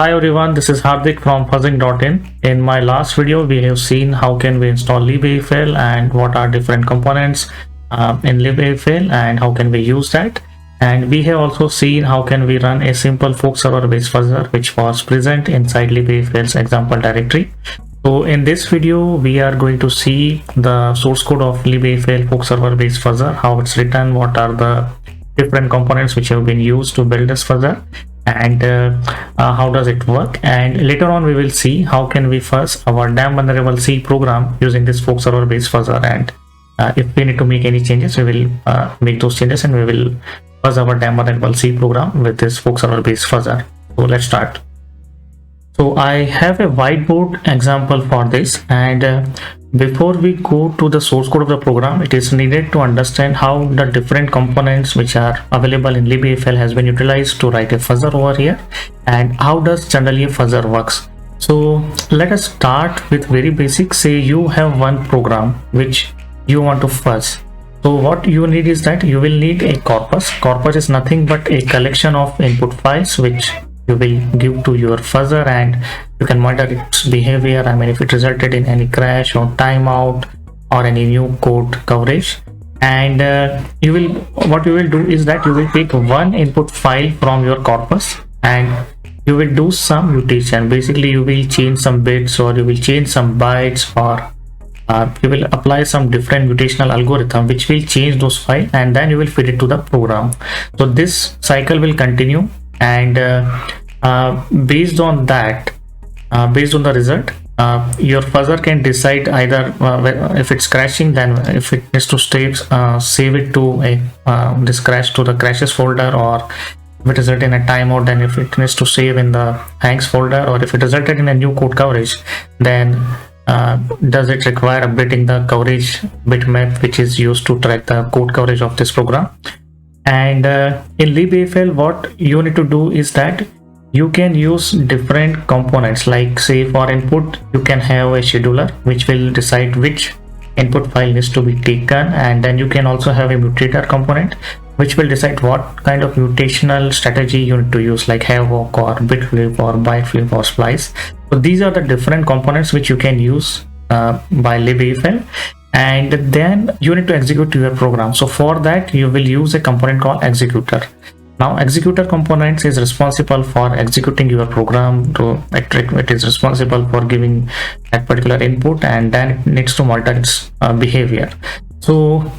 Hi everyone, this is Hardik from fuzzing.in. In my last video, we have seen how can we install libafl and what are different components in libafl and how can we use that. And we have also seen how can we run a simple fork server based fuzzer which was present inside libafl's example directory. So in this video, we are going to see the source code of libafl fork server based fuzzer, how it's written, what are the different components which have been used to build this fuzzer, and how does it work. And later on we will see how can we fuzz our damn vulnerable C program using this fork server based fuzzer, and if we need to make any changes, we will make those changes and we will fuzz our damn vulnerable C program with this fork server based fuzzer. So let's start. So I have a whiteboard example for this, and before we go to the source code of the program, it is needed to understand how the different components which are available in libafl has been utilized to write a fuzzer over here, and how does generally a fuzzer works. So let us start with very basic. Say you have one program which you want to fuzz. So what you need is that you will need a corpus. Corpus is nothing but a collection of input files which you will give to your fuzzer, and you can monitor its behavior. I mean, if it resulted in any crash or timeout or any new code coverage. And what you will do is that you will take one input file from your corpus and you will do some mutation. Basically, you will change some bits or you will change some bytes, or you will apply some different mutational algorithm which will change those files, and then you will feed it to the program. So this cycle will continue, and based on that, based on the result, your fuzzer can decide either if it's crashing, then if it needs to save it to this crash to the crashes folder, or if it resulted in a timeout, then if it needs to save in the hangs folder, or if it resulted in a new code coverage, then does it require updating the coverage bitmap which is used to track the code coverage of this program. And in libafl, what you need to do is that you can use different components. Like, say for input, you can have a scheduler which will decide which input file needs to be taken, and then you can also have a mutator component which will decide what kind of mutational strategy you need to use, like havoc or bitflip or byteflip or splice. So these are the different components which you can use by libafl, and then you need to execute your program. So for that, you will use a component called executor. Now executor components is responsible for executing your program. It is responsible for giving that particular input, and then it needs to monitor its behavior. So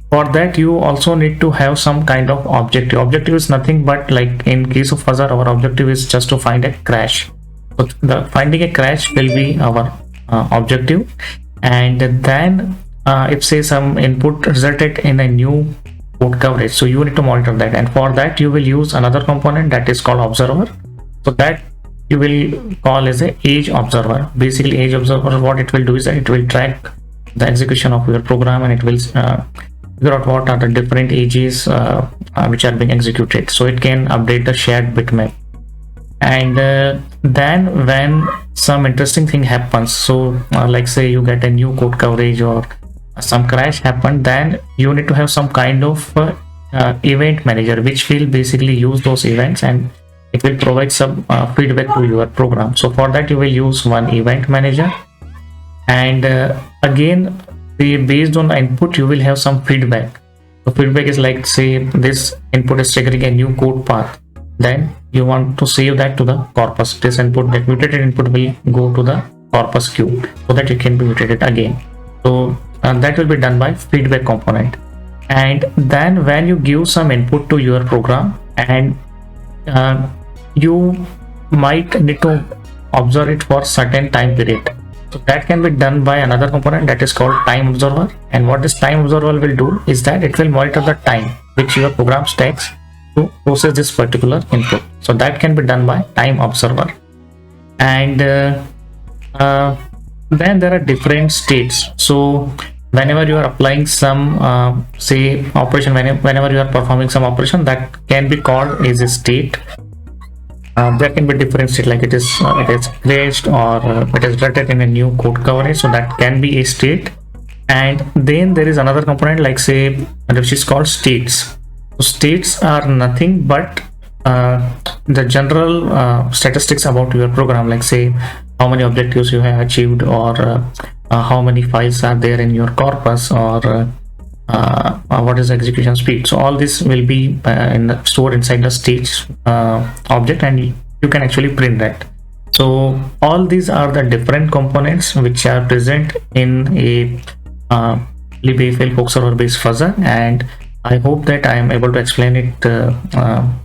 for that, you also need to have some kind of objective. Objective is nothing but, like in case of fuzzer, our objective is just to find a crash. So finding a crash will be our objective. And then if say some input resulted in a new code coverage, so you need to monitor that, and for that you will use another component that is called observer. So that you will call as a age observer. Basically, age observer, what it will do is that it will track the execution of your program, and it will figure out what are the different ages which are being executed, so it can update the shared bitmap. And then when some interesting thing happens, so like say you get a new code coverage or some crash happened, then you need to have some kind of event manager which will basically use those events, and it will provide some feedback to your program. So for that, you will use one event manager, and again, based on the input, you will have some feedback. So feedback is like, say this input is triggering a new code path, then you want to save that to the corpus. This input, that mutated input, will go to the corpus queue so that it can be mutated again. So that will be done by feedback component. And then when you give some input to your program, and you might need to observe it for certain time period, so that can be done by another component that is called time observer. And what this time observer will do is that it will monitor the time which your program takes to process this particular input. So that can be done by time observer. And then there are different states. So whenever you are applying some say operation, whenever you are performing some operation, that can be called as a state. There can be different state, like it is crashed, or it is resulted in a new code coverage, so that can be a state. And then there is another component, like say, which is called states. So states are nothing but the general statistics about your program, like say how many objectives you have achieved, or how many files are there in your corpus, or what is the execution speed. So all this will be stored inside the stage object, and you can actually print that. So all these are the different components which are present in a libafl fork server based fuzzer, and I hope that I am able to explain it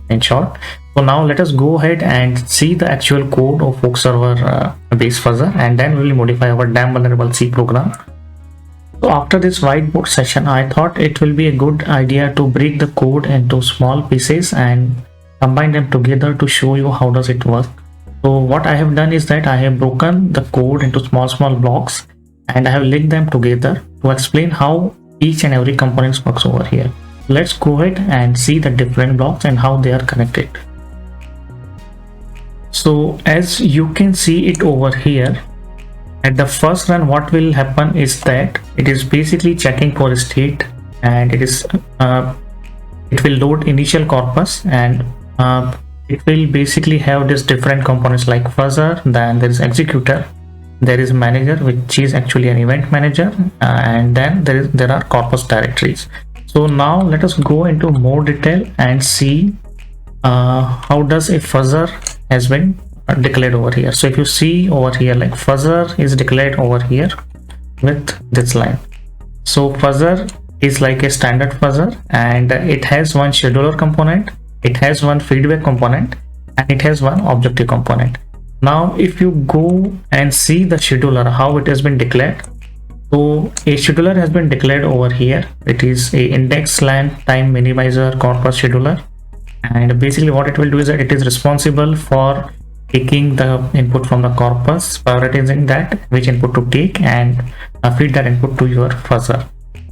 in short. So now let us go ahead and see the actual code of fork server based fuzzer, and then we will modify our damn vulnerable C program. So after this whiteboard session, I thought it will be a good idea to break the code into small pieces and combine them together to show you how does it work. So what I have done is that I have broken the code into small blocks, and I have linked them together to explain how each and every component works over here. Let's go ahead and see the different blocks and how they are connected. So as you can see it over here, at the first run, what will happen is that it is basically checking for state, and it will load initial corpus, and it will basically have this different components like fuzzer. Then there is executor, there is manager, which is actually an event manager, and then there are corpus directories. So now let us go into more detail and see how does a fuzzer has been declared over here. So if you see over here, like fuzzer is declared over here with this line. So fuzzer is like a standard fuzzer, and it has one scheduler component, it has one feedback component, and it has one objective component. Now if you go and see the scheduler, how it has been declared. So a scheduler has been declared over here. It is a index length time minimizer corpus scheduler, and basically what it will do is that it is responsible for taking the input from the corpus, prioritizing that which input to take, and feed that input to your fuzzer.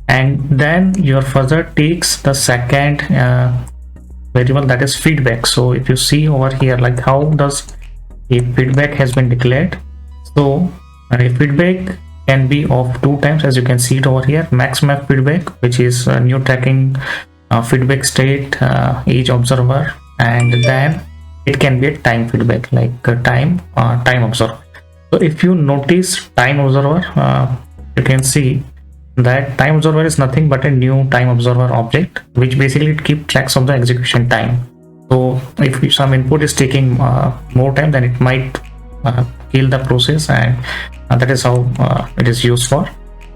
And then your fuzzer takes the second variable, that is feedback. So if you see over here, like how does a feedback has been declared. So a feedback can be of two times, as you can see it over here. Max map feedback, which is new tracking feedback state, age observer, and then it can be a time feedback, like time observer. So if you notice time observer, you can see that time observer is nothing but a new time observer object, which basically keeps tracks of the execution time. So if some input is taking more time, then it might kill the process, and that is how it is used for.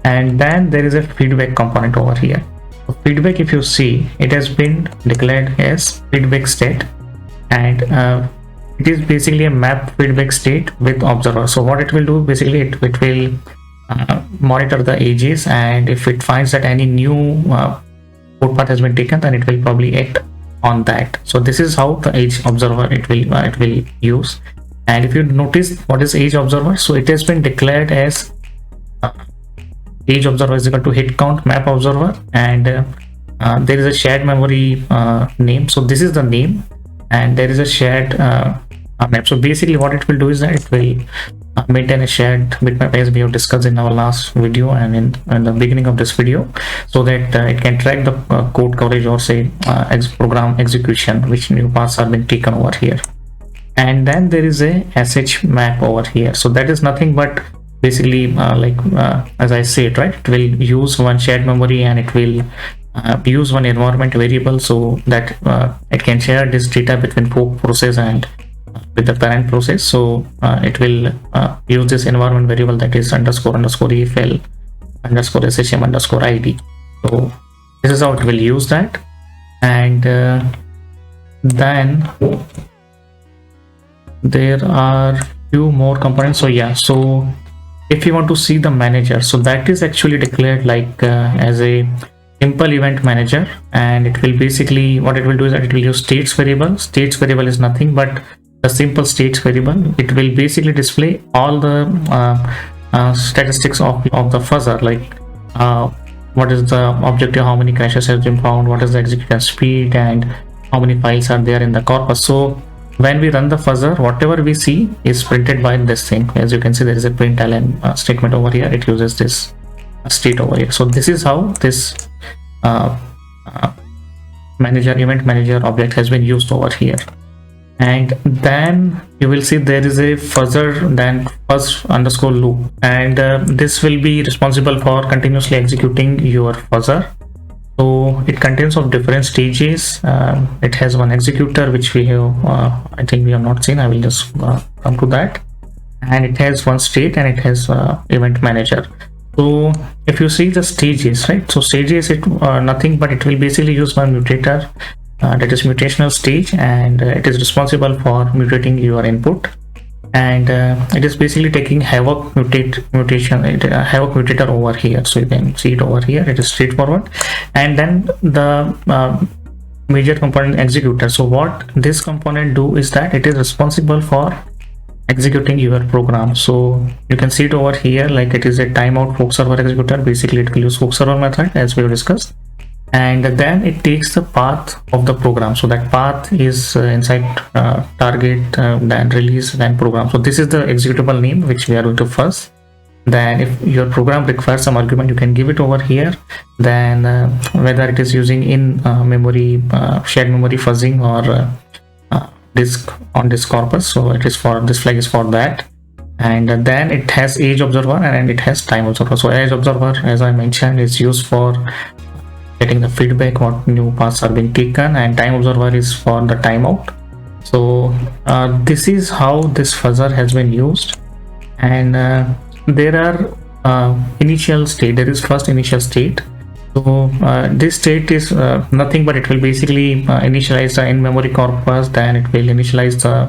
And then there is a feedback component over here. So feedback, if you see, it has been declared as feedback state, and it is basically a map feedback state with observer. So what it will do, basically it will monitor the ages, and if it finds that any new code path has been taken, then it will probably act on that. So this is how the age observer it will use. And if you notice what is age observer, so it has been declared as age observer is equal to hit count map observer, and there is a shared memory name. So this is the name, and there is a shared map. So basically what it will do is that it will maintain a shared bitmap, as we have discussed in our last video and in the beginning of this video, so that it can track the code coverage, or say program execution, which new paths are being taken over here. And then there is a sh map over here. So that is nothing but basically as I said, right, it will use one shared memory, and it will use one environment variable, so that it can share this data between fork process and with the parent process. So it will use this environment variable, that is __efl _shm_id. So this is how it will use that. And then there are few more components. So yeah, so if you want to see the manager, so that is actually declared like as a simple event manager, and it will basically, what it will do is that it will use states variable. States variable is nothing but the simple states variable. It will basically display all the statistics of the fuzzer, like what is the objective, how many crashes has been found, what is the execution speed, and how many files are there in the corpus. So when we run the fuzzer, whatever we see is printed by this thing. As you can see, there is a println statement over here. It uses this state over here. So this is how this event manager object has been used over here. and then you will see there is a fuzzer, then fuzz underscore loop, and this will be responsible for continuously executing your fuzzer. So it contains of different stages. It has one executor which we have I think we have not seen. I will just come to that. And it has one state, and it has event manager. So if you see the stages, right, so stages, it nothing but it will basically use one mutator, that is mutational stage, and it is responsible for mutating your input, and it is basically taking havoc mutation, havoc mutator over here. So you can see it over here. It is straightforward. And then the major component executor. So what this component do is that it is responsible for executing your program. So you can see it over here, like it is a timeout fork server executor. Basically it will use fork server method as we have discussed, and then it takes the path of the program. So that path is inside target, then release, then program. So this is the executable name which we are going to fuzz. Then if your program requires some argument, you can give it over here. Then whether it is using in memory, shared memory fuzzing, or disk on disk corpus. So it is for this flag is for that. And then it has age observer, and it has time observer. So age observer, as I mentioned, is used for getting the feedback what new paths are being taken, and time observer is for the timeout. So this is how this fuzzer has been used. And there are initial state. There is first initial state. So this state is nothing but it will basically initialize the in-memory corpus, then it will initialize the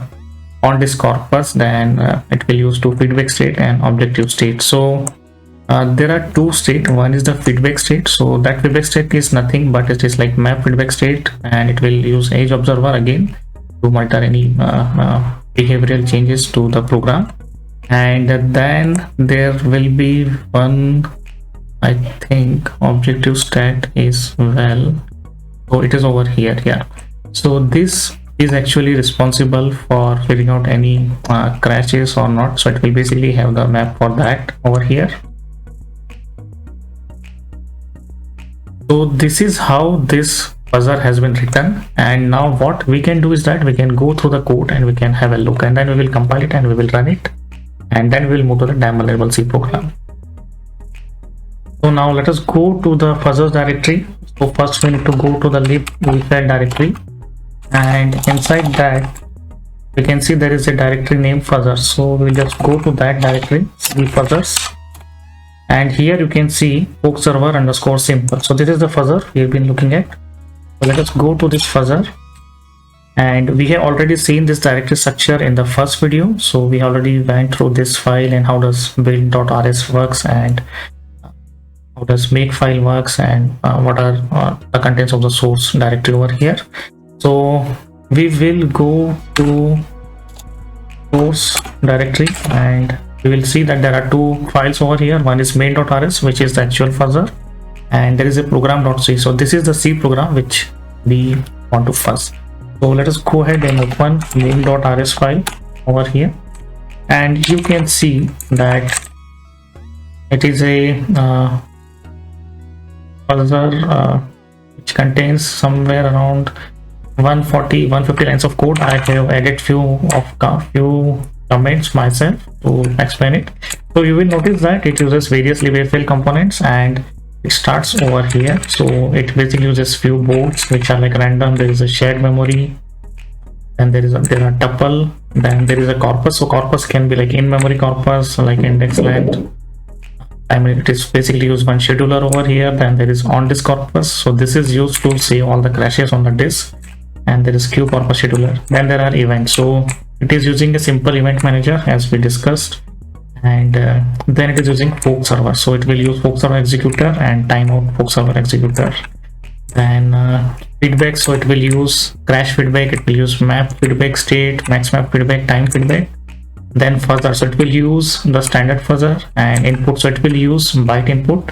on-disk corpus, then it will use two feedback state and objective state. So there are two states. One is the feedback state. So that feedback state is nothing but it is like map feedback state, and it will use age observer again to monitor any behavioral changes to the program. And then there will be one, I think, objective state is well. So it is over here. Yeah. So this is actually responsible for figuring out any crashes or not. So it will basically have the map for that over here. So this is how this fuzzer has been written. And now what we can do is that we can go through the code and we can have a look, and then we will compile it and we will run it, and then we will move to the damn C program. So now let us go to the fuzzers directory. So first we need to go to the libvfail directory, and inside that we can see there is a directory named fuzzers. So we'll just go to that directory, fuzzers, and here you can see fork server underscore simple. So this is the fuzzer we have been looking at. So let us go to this fuzzer, and we have already seen this directory structure in the first video. So we already went through this file and how does build.rs works, and how does makefile works, and what are the contents of the source directory over here. So we will go to source directory, and we will see that there are two files over here. One is main.rs, which is the actual fuzzer, and there is a program.c. So this is the C program which we want to fuzz. So let us go ahead and open main.rs file over here, and you can see that it is a fuzzer which contains somewhere around 150 lines of code. I have added few comments myself to explain it. So you will notice that it uses various libvfail components, and it starts over here. So it basically uses few boards which are like random. There is a shared memory, and there are tuple, then there is a corpus. So corpus can be like in-memory corpus, like index length. I mean, it is basically use one scheduler over here. Then there is on-disk corpus. So this is used to save all the crashes on the disk, and there is queue corpus scheduler. Then there are events. So it is using a simple event manager as we discussed, and then it is using fork server. So it will use fork server executor and timeout fork server executor. Then feedback, so it will use crash feedback, it will use map feedback state, max map feedback, time feedback. Then fuzzer, so it will use the standard fuzzer. And input, so it will use byte input.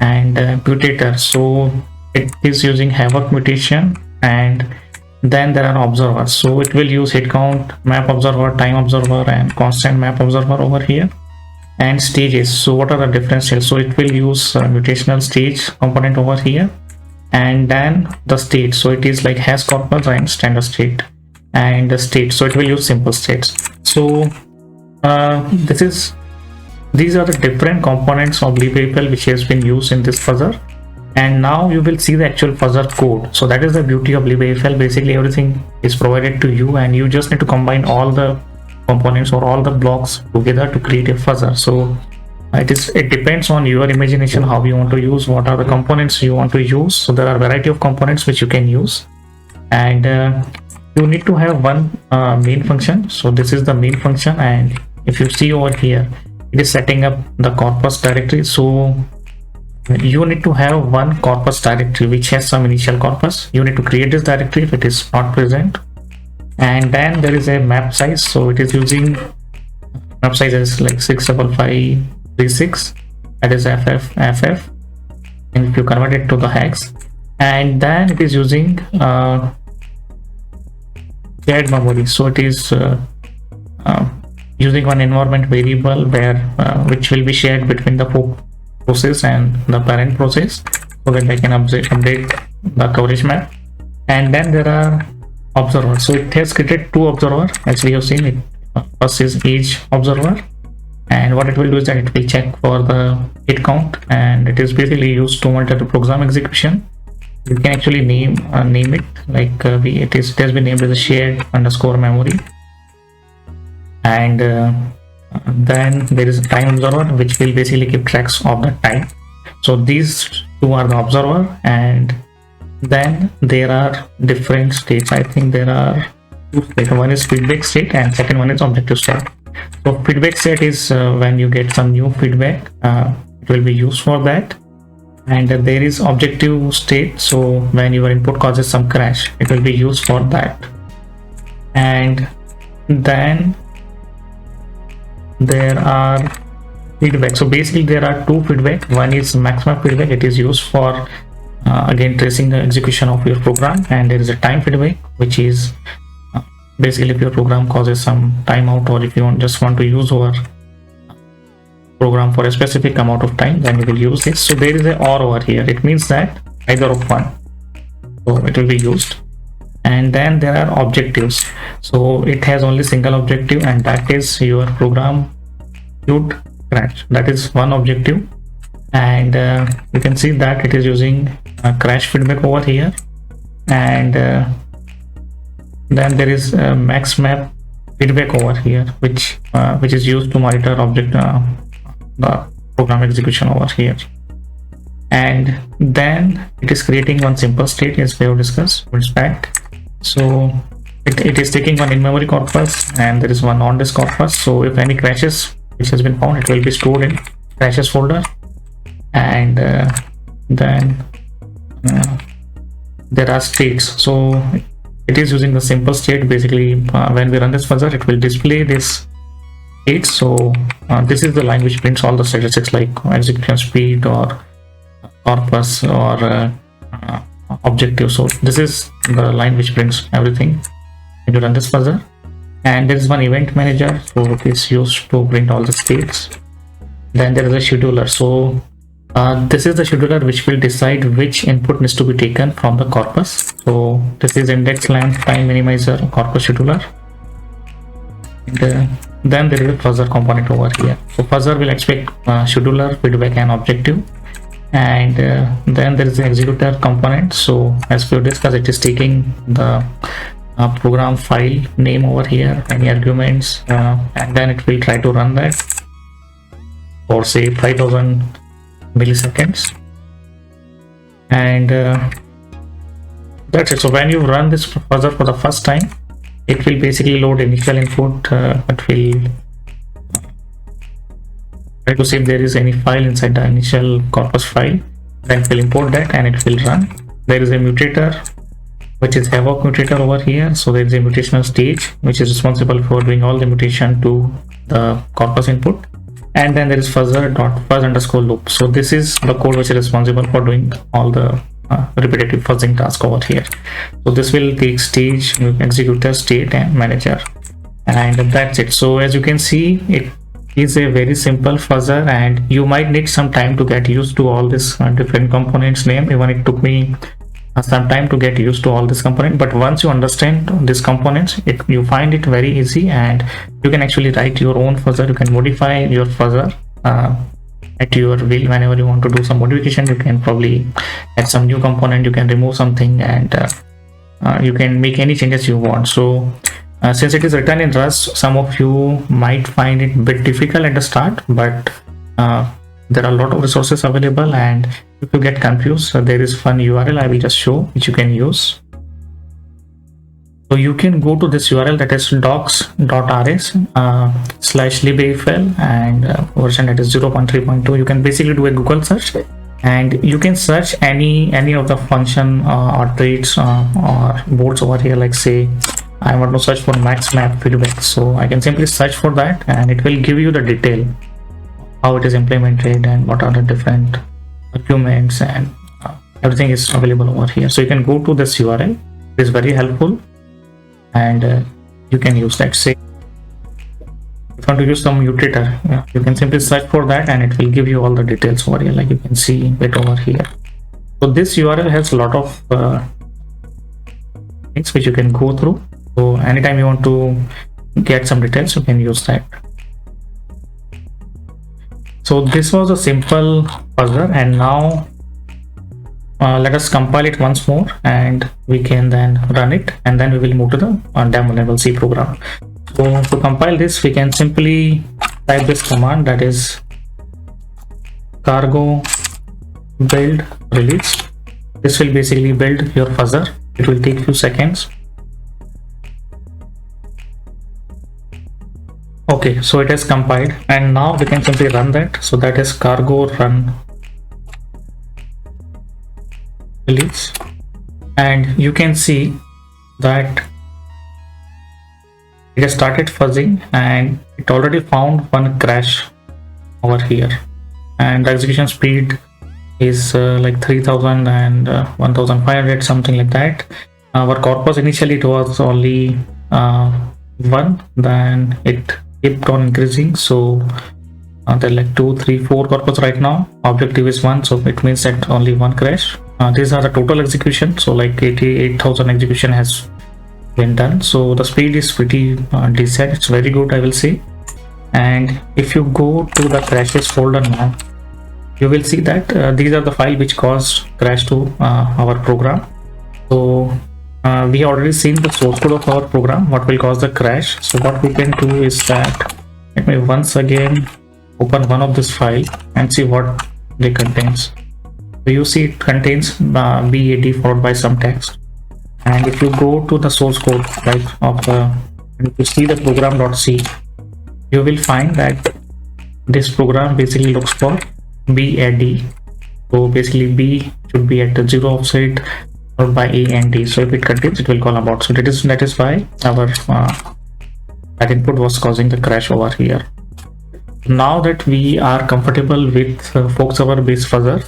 And mutator, so it is using havoc mutation. And then there are observers, so it will use hit count, map observer, time observer, and constant map observer over here. And stages, so what are the different stages? So it will use mutational stage component over here. And then the state, so it is like has corpus and standard state. and the state, so it will use simple states. So these are the different components of libafl which has been used in this fuzzer. And now you will see the actual fuzzer code. So that is the beauty of libafl. Basically everything is provided to you, and you just need to combine all the components or all the blocks together to create a fuzzer. So it depends on your imagination how you want to use, what are the components you want to use. So there are a variety of components which you can use, and you need to have one main function. So this is the main function, and if you see over here, it is setting up the corpus directory. So you need to have one corpus directory which has some initial corpus. You need to create this directory if it is not present. And then there is a map size, so it is using map size is like 65536, that is ff, and if you convert it to the hex, and then it is using shared memory. So it is using one environment variable where which will be shared between the process and the parent process, so that they can update the coverage map. And then there are observer. So it has created two observer, as we have seen it. First is age observer, and what it will do is that it will check for the hit count, and it is basically used to monitor the program execution. You can actually name it like it has been named as a shared underscore memory. And then there is a time observer which will basically keep tracks of the time. So these two are the observer, and then there are different states. I think there are two states. One is feedback state and second one is objective state. So feedback state is when you get some new feedback, it will be used for that. And there is objective state, so when your input causes some crash, it will be used for that. And then there are feedback. So basically there are two feedback. One is maximum feedback, it is used for again tracing the execution of your program, and there is a time feedback which is basically if your program causes some timeout, or if you just want to use our program for a specific amount of time, then you will use this. So there is a or over here, it means that either of one, so it will be used. And then there are objectives. So it has only single objective, and that is your program should crash. That is one objective. And you can see that it is using crash feedback over here. And then there is max map feedback over here, which is used to monitor object the program execution over here. And then it is creating one simple state, as we have discussed. It's back. So it is taking one in-memory corpus, and there is one on-disk corpus. So if any crashes which has been found, it will be stored in crashes folder. And then there are states. So it is using the simple state. Basically when we run this fuzzer, it will display this state. So this is the line which prints all the statistics like execution speed or corpus or objective. So this is the line which prints everything when you run this fuzzer. And there is one event manager, so it is used to print all the states. Then there is a scheduler. So this is the scheduler which will decide which input needs to be taken from the corpus. So this is index length time minimizer corpus scheduler. And then there is a fuzzer component over here. So fuzzer will expect scheduler, feedback and objective. And then there is the executor component. So as we discussed, it is taking the program file name over here, any arguments, and then it will try to run that for say 5000 milliseconds. And that's it. So when you run this fuzzer for the first time, it will basically load initial input. It will try to see if there is any file inside the initial corpus file, then it will import that and it will run. There is a mutator which is havoc mutator over here. So there is a mutational stage which is responsible for doing all the mutation to the corpus input. And then there is fuzzer.fuzz_loop. So this is the code which is responsible for doing all the repetitive fuzzing task over here. So this will take stage, executor, state and manager, and that's it. So as you can see, it is a very simple fuzzer, and you might need some time to get used to all this different components name. Even it took me some time to get used to all this component, but once you understand these components, you find it very easy, and you can actually write your own fuzzer. You can modify your fuzzer at your will. Whenever you want to do some modification, you can probably add some new component, you can remove something, and you can make any changes you want. So since it is written in Rust, some of you might find it a bit difficult at the start, but there are a lot of resources available, and if you get confused, there is fun URL I will just show which you can use. So you can go to this URL, that is docs.rs /libafl, and version that is 0.3.2. You can basically do a Google search, and you can search any of the function or traits or boards over here. Like say I want to search for max map feedback, so I can simply search for that, and it will give you the detail how it is implemented and what are the different arguments, and everything is available over here. So you can go to this URL. It is very helpful, and you can use that. Say if you want to use some mutator, you can simply search for that, and it will give you all the details over here, like you can see it over here. So this URL has a lot of things which you can go through. So anytime you want to get some details, you can use that. So this was a simple fuzzer, and now let us compile it once more, and we can then run it, and then we will move to the demo level C program. So to compile this, we can simply type this command, that is cargo build release. This will basically build your fuzzer. It will take few seconds. Okay, so it has compiled, and now we can simply run that. So that is cargo run release, and you can see that it has started fuzzing, and it already found one crash over here, and the execution speed is like 3000 and 1500, something like that. Our corpus initially it was only 1, then it kept on increasing, so there are like 2, 3, 4 corpus right now. Objective is 1, so it means that only 1 crash. These are the total execution, so like 88,000 execution has been done. So the speed is pretty decent, it's very good, I will say. And if you go to the crashes folder now, you will see that these are the file which caused crash to our program. So we have already seen the source code of our program, what will cause the crash. So what we can do is that, let me once again open one of this file and see what they contains. So you see it contains BAD followed by some text, and if you go to the source code, right, of the, if you see the program.c, you will find that this program basically looks for BAD. So basically B should be at the 0 offset followed by A and D. So if it contains, it will call about. So that is why our that input was causing the crash over here. Now that we are comfortable with FoxHour based fuzzer,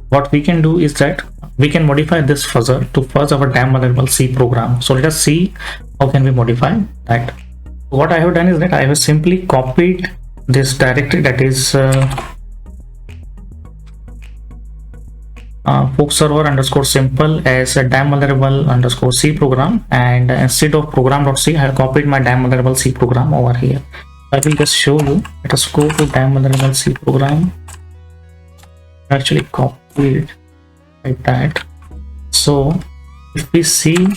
what we can do is that we can modify this fuzzer to fuzz our demo level C program. So let us see how can we modify that. What I have done is that I have simply copied this directory, that is FoxServer_simple as a demo_C program, and instead of program.c, I have copied my demo_C program over here. I will just show you. Let us go to demo_C program. Actually copied like that. So if we see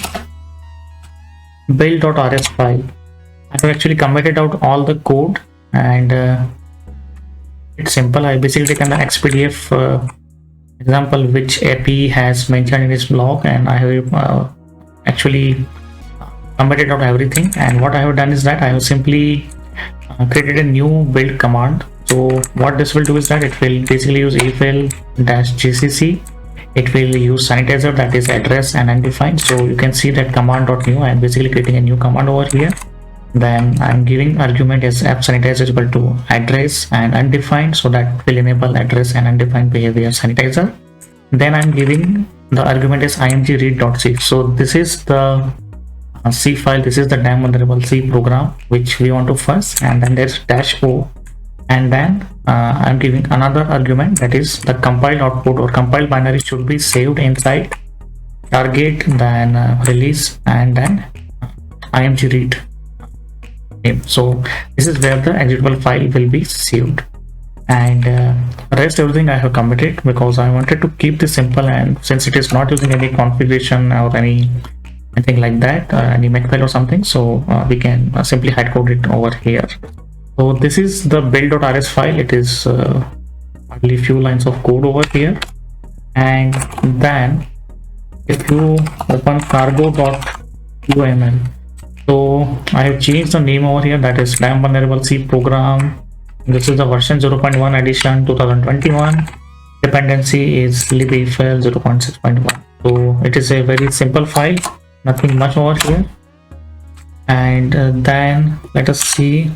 build.rs file, I have actually committed out all the code, and it's simple. I basically taken the XPDF example which API has mentioned in this blog, and I have actually committed out everything. And what I have done is that I have simply created a new build command. So what this will do is that it will basically use afl-gcc. It will use sanitizer, that is address and undefined. So you can see that command.new. I am basically creating a new command over here. Then I'm giving argument as app sanitizer is equal to address and undefined, so that will enable address and undefined behavior sanitizer. Then I'm giving the argument as img_read.c. So this is the C file, this is the demo_C program which we want to fuzz, and then there's -o, and then I'm giving another argument, that is the compiled output or compiled binary should be saved inside target, then release, and then img read name. So this is where the executable file will be saved, and rest everything I have committed because I wanted to keep this simple, and since it is not using any configuration or anything like that, any makefile or something, so we can simply hide code it over here. So this is the build.rs file. It is only few lines of code over here, and then if you open cargo.uml, so I have changed the name over here, that is DAM vulnerable C program. This is the version 0.1 edition 2021. Dependency is libafl 0.6.1. so it is a very simple file, nothing much over here. And then let us see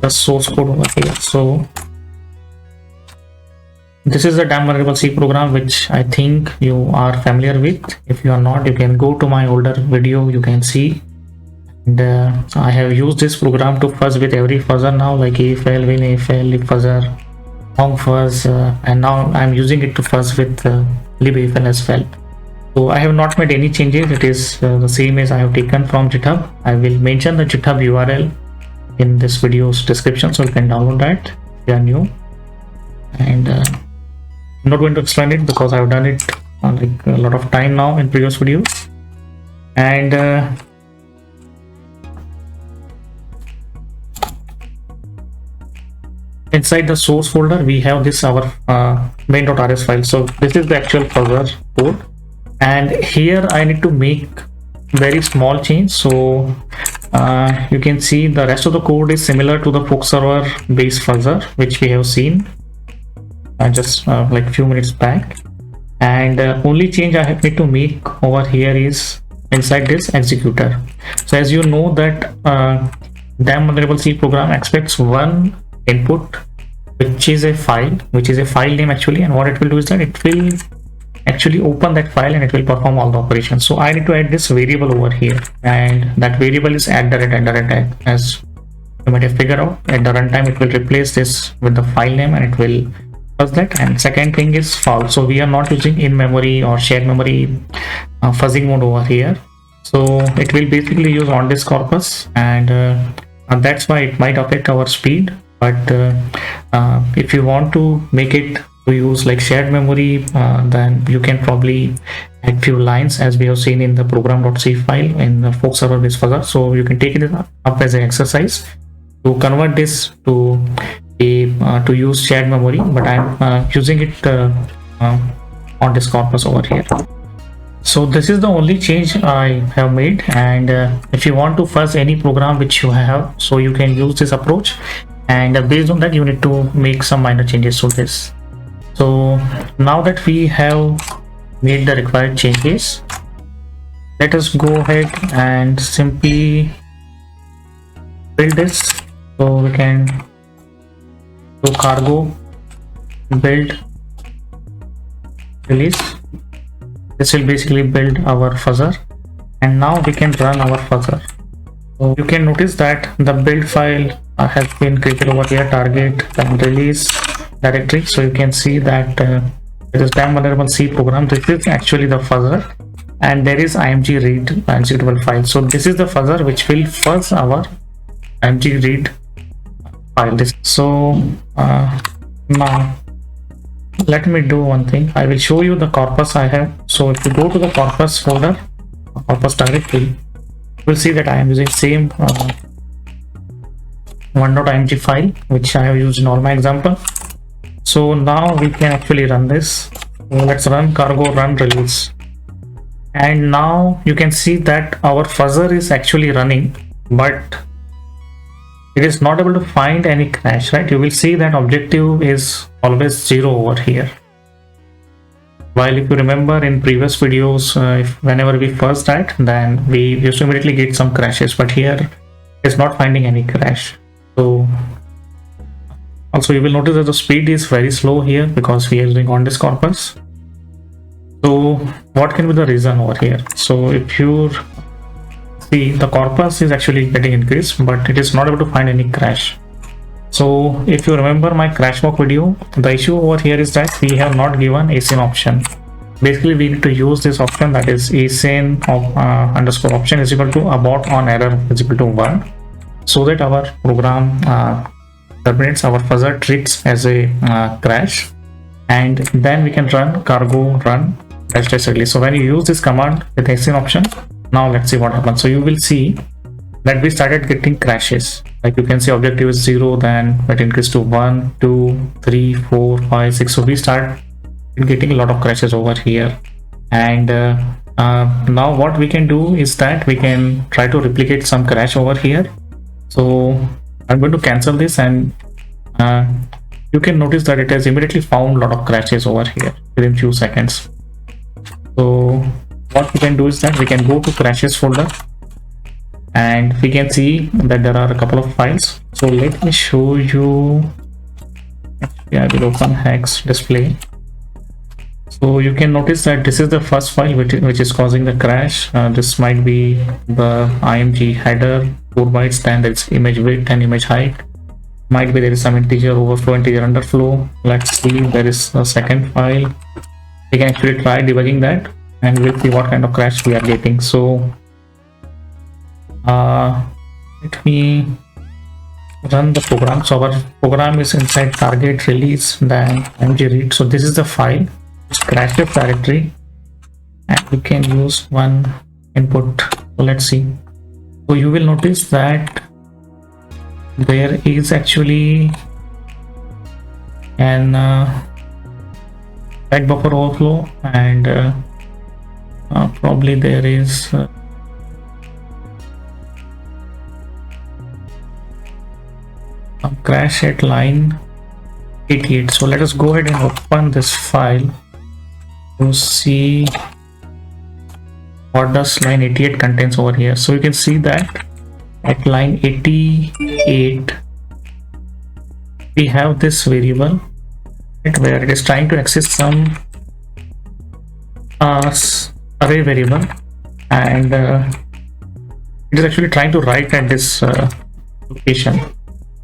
the source code over here. So this is the DAM vulnerable C program, which I think you are familiar with. If you are not, you can go to my older video, you can see. And so I have used this program to fuzz with every fuzzer now, like AFL, WinAFL, libfuzzer, longfuzz, and now I'm using it to fuzz with libafl as well. So I have not made any changes. It is the same as I have taken from GitHub. I will mention the GitHub URL in this video's description, so you can download that if you are new. And I'm not going to explain it because I've done it like a lot of time now in previous videos. And inside the source folder we have this our main.rs file. So this is the actual fuzzer code, and here I need to make very small change. So you can see the rest of the code is similar to the fork server based fuzzer which we have seen just like few minutes back, and only change I need to make over here is inside this executor. So as you know that DAM vulnerable C program expects one input, which is a file name actually, and what it will do is that it will actually open that file and it will perform all the operations. So I need to add this variable over here, and that variable is @, as you might have figured out. At the runtime it will replace this with the file name and it will fuzz that. And second thing is false, so we are not using in memory or shared memory fuzzing mode over here. So it will basically use on disk corpus, and that's why it might affect our speed. But if you want to make it to use like shared memory, then you can probably add few lines as we have seen in the program.c file in the fork server based fuzzer. So you can take it up as an exercise to convert this to to use shared memory, but I'm using it on disk corpus over here. So this is the only change I have made, and if you want to fuzz any program which you have, so you can use this approach, and based on that you need to make some minor changes to this. So now that we have made the required changes, let us go ahead and simply build this. So we can do cargo build release. This will basically build our fuzzer, and now we can run our fuzzer. So you can notice that the build file has been created over here, target and release directory. So you can see that it is DAM vulnerable C program. This is actually the fuzzer, and there is img read executable file. So this is the fuzzer which will fuzz our img read file. So now let me do one thing. I will show you the corpus I have. So if you go to the corpus folder, corpus directory, you will see that I am using same one.img file which I have used in all my example. So now we can actually run this. Let's run cargo run release, and now you can see that our fuzzer is actually running, but it is not able to find any crash, right? You will see that objective is always 0 over here. While if you remember in previous videos, whenever we fuzz that, then we used to immediately get some crashes, but here it's not finding any crash. So also you will notice that the speed is very slow here because we are using on disk corpus. So what can be the reason over here? So if you see, the corpus is actually getting increased, but it is not able to find any crash. So if you remember my crash walk video, the issue over here is that we have not given async option. Basically we need to use this option, that is async of underscore option is equal to abort on error is equal to 1, so that our program terminates, our fuzzer treats as a crash, and then we can run cargo run dash dash release. So when you use this command with async option, now let's see what happens. So you will see that we started getting crashes. Like you can see objective is 0, then it increased to 1, 2, 3, 4, 5, 6. So we start getting a lot of crashes over here. And now what we can do is that we can try to replicate some crash over here. So I'm going to cancel this, and you can notice that it has immediately found a lot of crashes over here within few seconds. So what we can do is that we can go to crashes folder, and we can see that there are a couple of files. So let me show you. Actually, I will open hex display. So you can notice that this is the first file which is causing the crash. This might be the img header 4 bytes, then there's image width and image height. Might be there is some integer overflow, integer underflow. Let's see, there is a second file. We can actually try debugging that, and we'll see what kind of crash we are getting. So let me run the program. So our program is inside target release, then img read. So this is the file, crashes directory, and we can use one input. So let's see. So you will notice that there is actually an write buffer overflow, and probably there is a crash at line 88. So let us go ahead and open this file to see what does line 88 contains over here. So you can see that at line 88 we have this variable where it is trying to access some array variable, and it is actually trying to write at this location.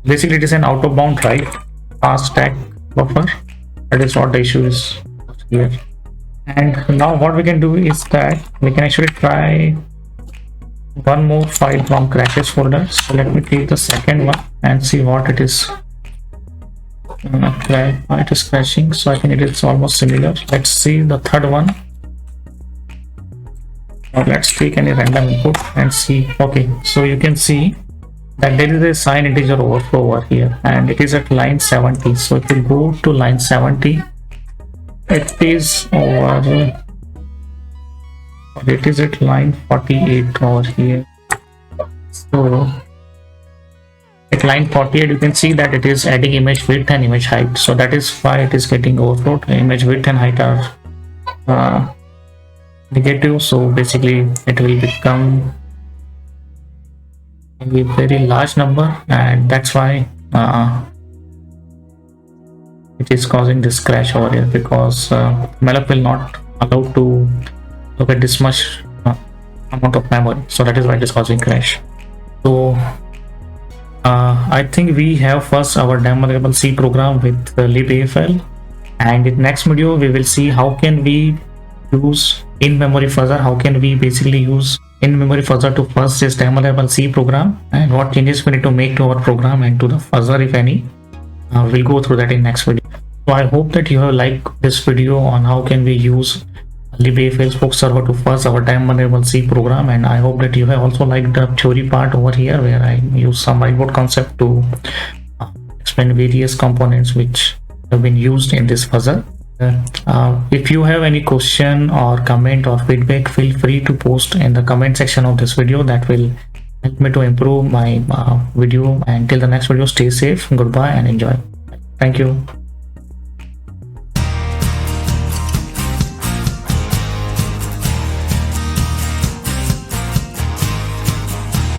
Basically it is an out of bound write past stack buffer. That is what the issue is here. And now what we can do is that we can actually try one more file from crashes folder. So let me take the second one and see what it is. It is crashing, so I think it is almost similar. Let's see the third one. Now let's take any random input and see. Okay, so you can see that there is a sign integer overflow over here, and it is at line 70. So if you go to line 70, it is over, it is at line 48 over here. So at line 48 you can see that it is adding image width and image height. So that is why it is getting overflowed. Image width and height are negative, so basically it will become a very large number, and that's why it is causing this crash over here, because malloc will not allow to look at this much amount of memory. So that is why it is causing crash. So I think we have first our demonstrable C program with libafl, and in next video we will see how can we use in-memory fuzzer, how can we basically use in-memory fuzzer to fuzz this demonstrable C program, and what changes we need to make to our program and to the fuzzer, if any. We'll go through that in next video. So I hope that you have liked this video on how can we use libafl spoke server to fuzz our demonstrable C program, and I hope that you have also liked the theory part over here where I use some whiteboard concept to explain various components which have been used in this fuzzer. If you have any question or comment or feedback, feel free to post in the comment section of this video. That will help me to improve my video. And till the next video, stay safe, goodbye and enjoy. Thank you.